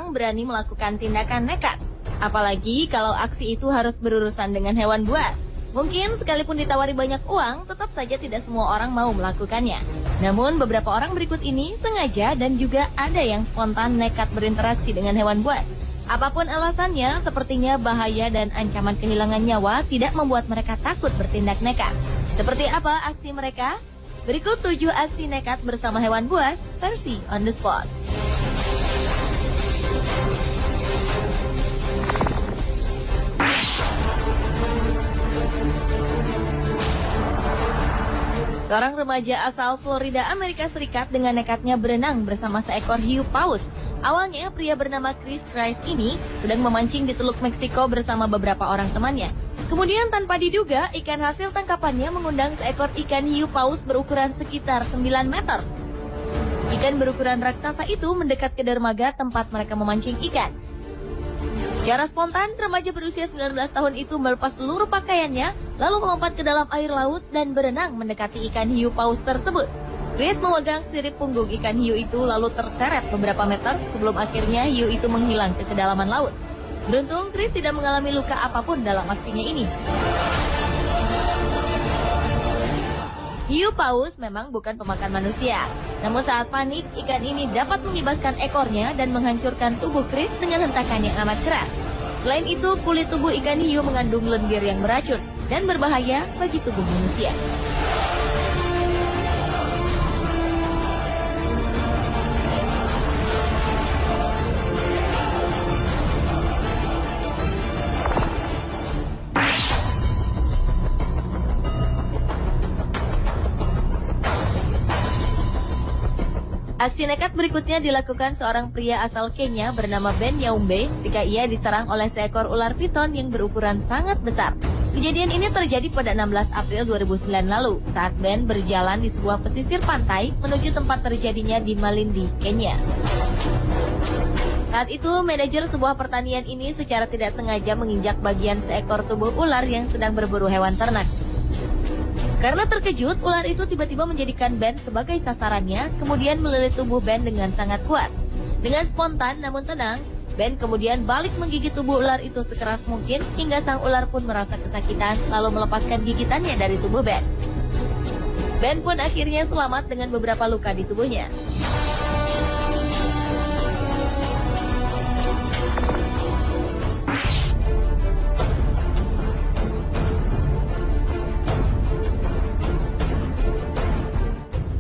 orang berani melakukan tindakan nekat. Apalagi kalau aksi itu harus berurusan dengan hewan buas. Mungkin sekalipun ditawari banyak uang, tetap saja tidak semua orang mau melakukannya. Namun beberapa orang berikut ini sengaja dan juga ada yang spontan nekat berinteraksi dengan hewan buas. Apapun alasannya, sepertinya bahaya dan ancaman kehilangan nyawa tidak membuat mereka takut bertindak nekat. Seperti apa aksi mereka? Berikut 7 aksi nekat bersama hewan buas versi on the spot. Seorang remaja asal Florida, Amerika Serikat dengan nekatnya berenang bersama seekor hiu paus. Awalnya, pria bernama Chris Christ ini sedang memancing di Teluk Meksiko bersama beberapa orang temannya. Kemudian tanpa diduga, ikan hasil tangkapannya mengundang seekor ikan hiu paus berukuran sekitar 9 meter. Ikan berukuran raksasa itu mendekat ke dermaga tempat mereka memancing ikan. Secara spontan, remaja berusia 19 tahun itu melepas seluruh pakaiannya, lalu melompat ke dalam air laut dan berenang mendekati ikan hiu paus tersebut. Chris memegang sirip punggung ikan hiu itu lalu terseret beberapa meter sebelum akhirnya hiu itu menghilang ke kedalaman laut. Beruntung, Chris tidak mengalami luka apapun dalam aksinya ini. Hiu paus memang bukan pemakan manusia. Namun saat panik, ikan ini dapat mengibaskan ekornya dan menghancurkan tubuh Chris dengan hentakan yang amat keras. Selain itu, kulit tubuh ikan hiu mengandung lendir yang beracun dan berbahaya bagi tubuh manusia. Aksi nekat berikutnya dilakukan seorang pria asal Kenya bernama Ben Yaumbe ketika ia diserang oleh seekor ular piton yang berukuran sangat besar. Kejadian ini terjadi pada 16 April 2009 lalu saat Ben berjalan di sebuah pesisir pantai menuju tempat terjadinya di Malindi, Kenya. Saat itu, manajer sebuah pertanian ini secara tidak sengaja menginjak bagian seekor tubuh ular yang sedang berburu hewan ternak. Karena terkejut, ular itu tiba-tiba menjadikan Ben sebagai sasarannya, kemudian melilit tubuh Ben dengan sangat kuat. Dengan spontan namun tenang, Ben kemudian balik menggigit tubuh ular itu sekeras mungkin hingga sang ular pun merasa kesakitan lalu melepaskan gigitannya dari tubuh Ben. Ben pun akhirnya selamat dengan beberapa luka di tubuhnya.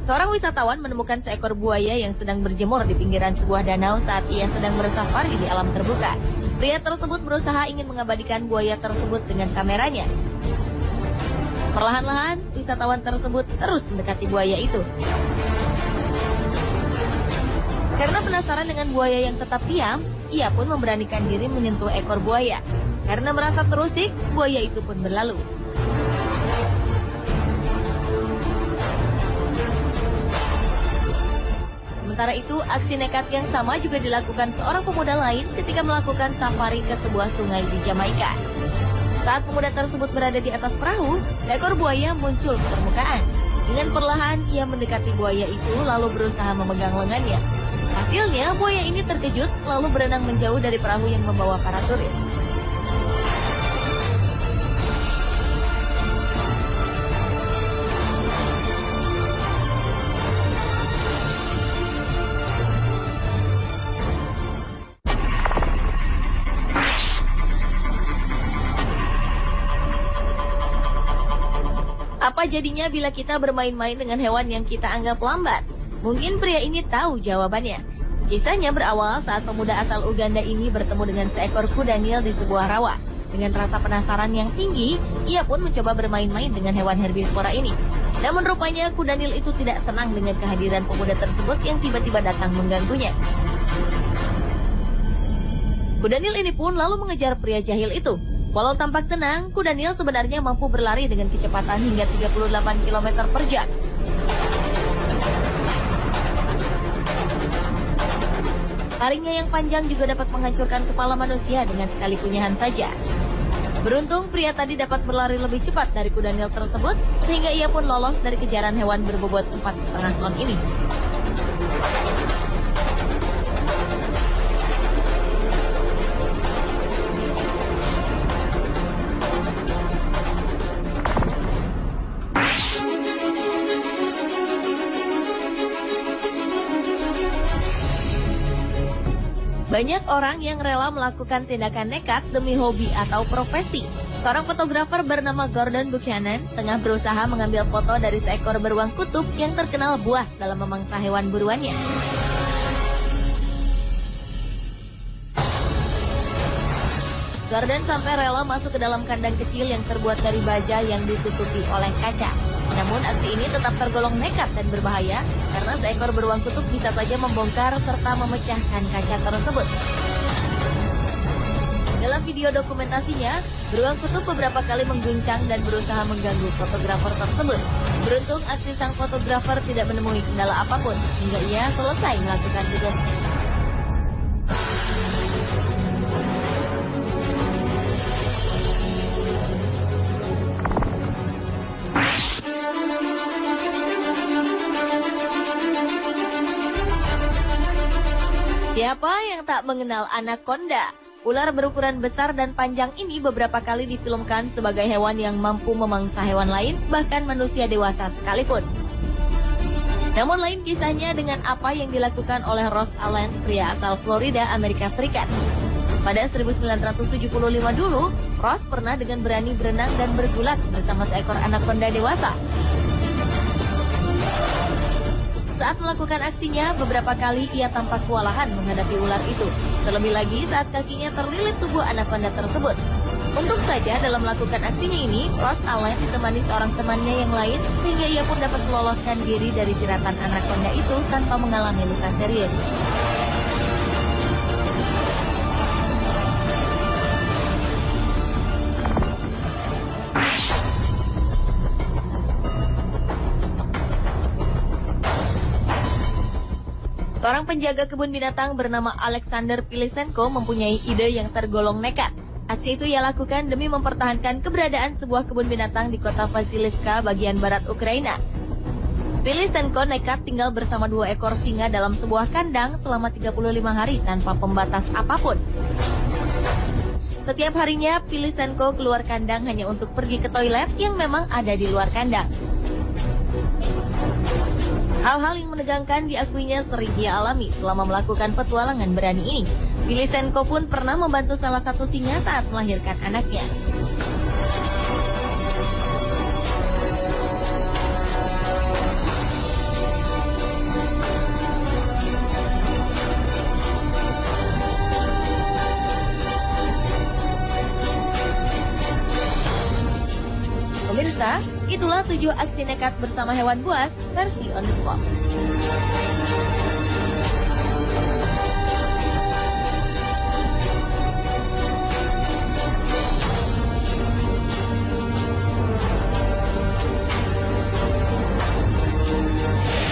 Seorang wisatawan menemukan seekor buaya yang sedang berjemur di pinggiran sebuah danau saat ia sedang bersafari di alam terbuka. Pria tersebut berusaha ingin mengabadikan buaya tersebut dengan kameranya. Perlahan-lahan, wisatawan tersebut terus mendekati buaya itu. Karena penasaran dengan buaya yang tetap diam, ia pun memberanikan diri menyentuh ekor buaya. Karena merasa terusik, buaya itu pun berlalu. Sementara itu, aksi nekat yang sama juga dilakukan seorang pemuda lain ketika melakukan safari ke sebuah sungai di Jamaika. Saat pemuda tersebut berada di atas perahu, seekor buaya muncul ke permukaan. Dengan perlahan, ia mendekati buaya itu lalu berusaha memegang lengannya. Hasilnya, buaya ini terkejut lalu berenang menjauh dari perahu yang membawa para turis. Apa jadinya bila kita bermain-main dengan hewan yang kita anggap lambat? Mungkin pria ini tahu jawabannya. Kisahnya berawal saat pemuda asal Uganda ini bertemu dengan seekor kuda Nil di sebuah rawa. Dengan rasa penasaran yang tinggi, ia pun mencoba bermain-main dengan hewan herbivora ini. Namun rupanya kuda Nil itu tidak senang dengan kehadiran pemuda tersebut yang tiba-tiba datang mengganggunya. Kuda Nil ini pun lalu mengejar pria jahil itu. Walau tampak tenang, kuda Nil sebenarnya mampu berlari dengan kecepatan hingga 38 km per jam. Taringnya yang panjang juga dapat menghancurkan kepala manusia dengan sekali kunyahan saja. Beruntung, pria tadi dapat berlari lebih cepat dari kuda Nil tersebut, sehingga ia pun lolos dari kejaran hewan berbobot 4,5 ton ini. Banyak orang yang rela melakukan tindakan nekat demi hobi atau profesi. Seorang fotografer bernama Gordon Buchanan tengah berusaha mengambil foto dari seekor beruang kutub yang terkenal buas dalam memangsa hewan buruannya. Gordon sampai rela masuk ke dalam kandang kecil yang terbuat dari baja yang ditutupi oleh kaca. Namun aksi ini tetap tergolong nekat dan berbahaya karena seekor beruang kutub bisa saja membongkar serta memecahkan kaca tersebut. Dalam video dokumentasinya, beruang kutub beberapa kali mengguncang dan berusaha mengganggu fotografer tersebut. Beruntung aksi sang fotografer tidak menemui kendala apapun hingga ia selesai melakukan tugasnya. Siapa yang tak mengenal anaconda? Ular berukuran besar dan panjang ini beberapa kali difilmkan sebagai hewan yang mampu memangsa hewan lain, bahkan manusia dewasa sekalipun. Namun lain kisahnya dengan apa yang dilakukan oleh Ross Allen, pria asal Florida, Amerika Serikat. Pada 1975 dulu, Ross pernah dengan berani berenang dan bergulat bersama seekor anaconda dewasa. Saat melakukan aksinya, beberapa kali ia tampak kewalahan menghadapi ular itu. Terlebih lagi saat kakinya terlilit tubuh anaconda tersebut. Untung saja dalam melakukan aksinya ini, Ross Allen ditemani seorang temannya yang lain, sehingga ia pun dapat meloloskan diri dari jeratan anaconda itu tanpa mengalami luka serius. Seorang penjaga kebun binatang bernama Alexander Pilisenko mempunyai ide yang tergolong nekat. Aksi itu ia lakukan demi mempertahankan keberadaan sebuah kebun binatang di kota Vasilivka, bagian barat Ukraina. Pilisenko nekat tinggal bersama 2 ekor singa dalam sebuah kandang selama 35 hari tanpa pembatas apapun. Setiap harinya, Pilisenko keluar kandang hanya untuk pergi ke toilet yang memang ada di luar kandang. Hal-hal yang menegangkan diakuinya sering ia alami selama melakukan petualangan berani ini. Pilisenko pun pernah membantu salah satu singa saat melahirkan anaknya. Pemirsa, itulah 7 aksi nekat bersama hewan buas versi On The Spot.